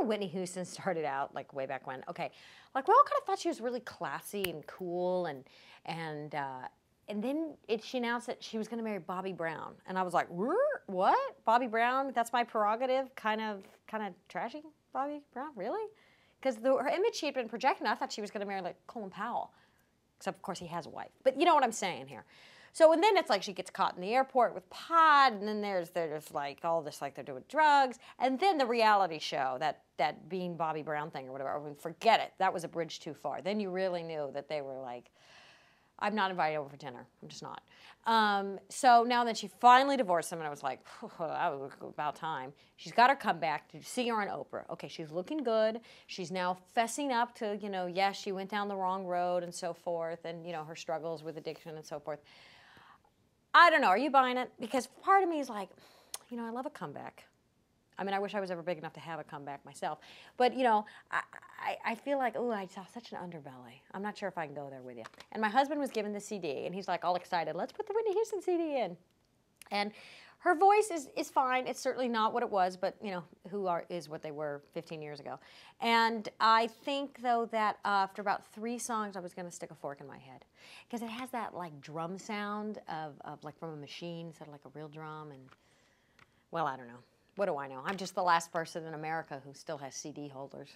remember Whitney Houston started out like way back when. Okay, like we all kind of thought she was really classy and cool, and then she announced that she was going to marry Bobby Brown, and I was like, what? Bobby Brown? That's my prerogative? Kind of trashy, Bobby Brown? Really? Because her image she had been projecting, I thought she was going to marry like Colin Powell, except of course he has a wife. But you know what I'm saying here. So and then it's like she gets caught in the airport with pot, and then there's like all this like they're doing drugs, and then the reality show that being Bobby Brown thing or whatever. I mean, forget it. That was a bridge too far. Then you really knew that they were like, I'm not invited over for dinner. I'm just not. So now that she finally divorced him, and I was like, that was about time. She's got her comeback. Did you see her on Oprah? Okay, she's looking good. She's now fessing up to, yes, she went down the wrong road and so forth, and, her struggles with addiction and so forth. I don't know. Are you buying it? Because part of me is like, I love a comeback. I mean, I wish I was ever big enough to have a comeback myself. But, I feel like, I saw such an underbelly. I'm not sure if I can go there with you. And my husband was given the CD, and he's like all excited. Let's put the Whitney Houston CD in. And her voice is fine. It's certainly not what it was, but, is what they were 15 years ago. And I think, though, that after about 3 songs, I was going to stick a fork in my head. Because it has that, like, drum sound of like, from a machine instead of, like, a real drum. And, well, I don't know. What do I know? I'm just the last person in America who still has CD holders.